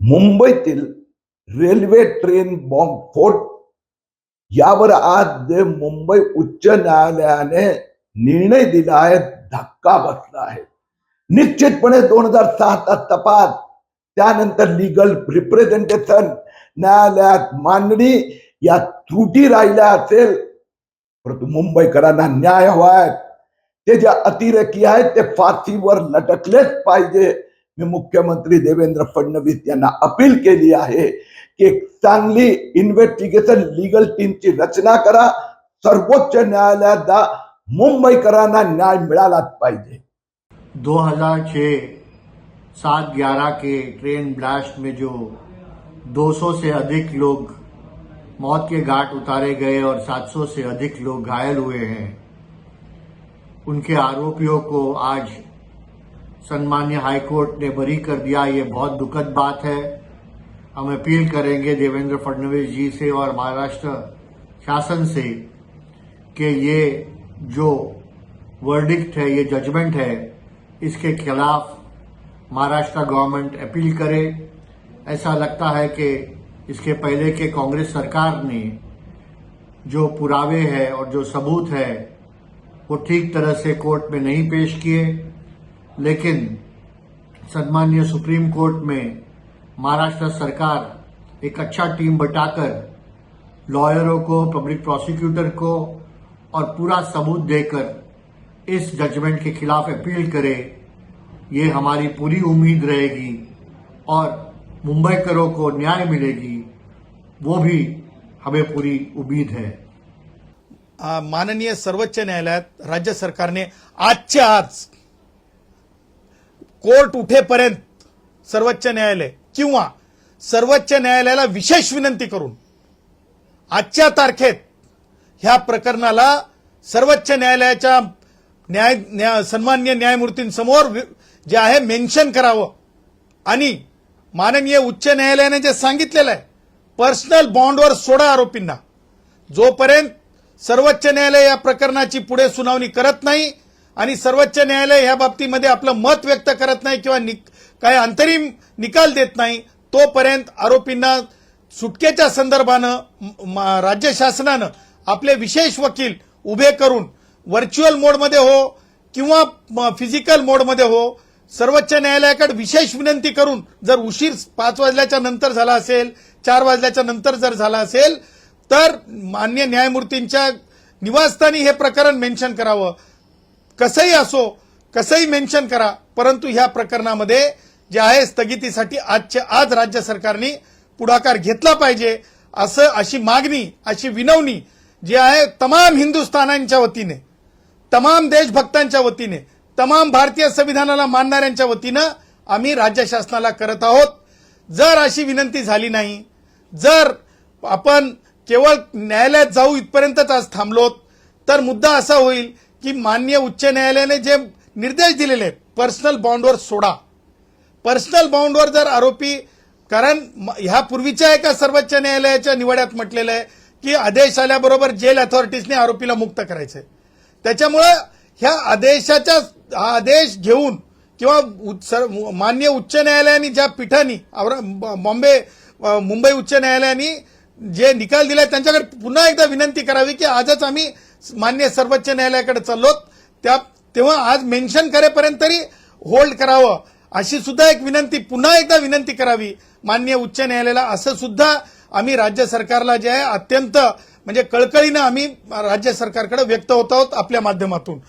मुंबईतील railway train बॉम्बस्फोट यावर आज जे मुंबई उच्च न्यायालयाने निर्णय दिला आहे, धक्का बसला आहे. निश्चितपणे 2006चा तपास, त्यानंतर लिगल रिप्रेझेंटेशन न्यायालयात मांडणी, या त्रुटी राहिल्या असेल, परंतु मुंबईकरांना न्याय हवाय. ते जे अतिरेकी आहेत ते फाशीवर लटकलेच पाहिजे. मी मुख्यमंत्री देवेंद्र फडणवीस यांना अपील केली आहे की एक चांगली इन्व्हेस्टिगेशन लीगल टीमची रचना करा, सर्वोच्च न्यायालयात जा, मुंबईकरांना न्याय मिळालाच पाहिजे. 2006 7/11 के ट्रेन ब्लास्ट में जो 200 से अधिक लोग मौत के घाट उतारे गए और 700 से अधिक लोग घायल हुए हैं, उनके आरोपियों को आज सम्मान्य हाईकोर्ट ने बरी कर दिया. ये बहुत दुखद बात है. हम अपील करेंगे देवेंद्र फडणवीस जी से और महाराष्ट्र शासन से कि ये जो वर्डिक्ट है, ये जजमेंट है, इसके खिलाफ महाराष्ट्र गवर्नमेंट अपील करे. ऐसा लगता है कि इसके पहले के कांग्रेस सरकार ने जो पुरावे हैं और जो सबूत है वो ठीक तरह से कोर्ट में नहीं पेश किए, लेकिन सम्मान्य सुप्रीम कोर्ट में महाराष्ट्र सरकार एक अच्छा टीम बटाकर लॉयरों को, पब्लिक प्रोसिक्यूटर को और पूरा सबूत देकर इस जजमेंट के खिलाफ अपील करे. ये हमारी पूरी उम्मीद रहेगी और मुंबईकरों को न्याय मिलेगी, वो भी हमें पूरी उम्मीद है. माननीय सर्वोच्च न्यायालयात राज्य सरकारने आजच्या आज कोर्ट उठेपर्यंत सर्वोच्च न्यायालय किंवा सर्वोच्च न्यायालयाला विशेष विनंती करून आजच्या तारखेत ह्या प्रकरणाला सर्वोच्च न्यायालयाच्या सन्माननीय न्यायमूर्तींसमोर जे आहे मेन्शन करावं. आणि माननीय उच्च न्यायालयाने जे सांगितलेलं आहे, पर्सनल बॉन्डवर सोडा आरोपींना. जोपर्यंत सर्वोच्च न्यायालय या प्रकरणाची पुढे सुनावणी करत नाही आणि सर्वोच्च न्यायालय या बाबतीमध्ये आपलं मत व्यक्त करत नाही किंवा काही अंतरिम निकाल देत नाही, तोपर्यंत आरोपींना सुटकेच्या संदर्भानं राज्य शासनानं आपले विशेष वकील उभे करून व्हर्च्युअल मोडमध्ये हो किंवा फिजिकल मोडमध्ये हो, सर्वोच्च न्यायालयाकडे विशेष विनंती करून, जर उशीर 5 वाजल्याच्या नंतर झाला असेल, 4 वाजल्याच्या नंतर जर झाला असेल, तर मान्य न्यायमूर्तींच्या निवासस्थानी हे प्रकरण मेन्शन करावं. कसंही असो, कसंही मेन्शन करा, परंतु ह्या प्रकरणामध्ये जे आहे स्थगितीसाठी आज राज्य सरकारने पुढाकार घेतला पाहिजे, अशी मागणी, अशी विनवणी जी आहे तमाम हिंदुस्थानांच्या वतीने, तमाम देशभक्तांच्या वतीने, तमाम भारतीय संविधानाला मानणाऱ्यांच्या वतीनं आम्ही राज्य शासनाला करत आहोत. जर अशी विनंती झाली नाही, जर आपण केवळ न्यायालयात जाऊ इथपर्यंतच आज थांबलोत, तर मुद्दा असा होईल की माननीय उच्च न्यायालयाने जे निर्देश दिलेले आहेत, पर्सनल बॉन्डवर सोडा. पर्सनल बॉन्डवर जर आरोपी, कारण ह्यापूर्वीच्या एका सर्वोच्च न्यायालयाच्या निवाड्यात म्हटलेलं आहे की आदेश आल्याबरोबर जेल अथॉरिटीजने आरोपीला मुक्त करायचंय. त्याच्यामुळे ह्या हा आदेश घेऊन किंवा मान्य उच्च न्यायालयाने ज्या पीठांनी मुंबई उच्च न्यायालयाने जे निकाल दिलाय त्यांच्याकडे पुन्हा एकदा विनंती करावी की आजच आम्ही मान्य सर्वोच्च न्यायालयाकडे चाललोत, तेव्हा आज मेन्शन करेपर्यंत तरी होल्ड करावं, अशी सुद्धा एक विनंती, पुन्हा एकदा विनंती करावी माननीय उच्च न्यायालयाला. असं सुद्धा आम्ही राज्य सरकारला जे आहे अत्यंत म्हणजे कळकळीनं आम्ही राज्य सरकारकडे व्यक्त होत आहोत आपल्या माध्यमातून.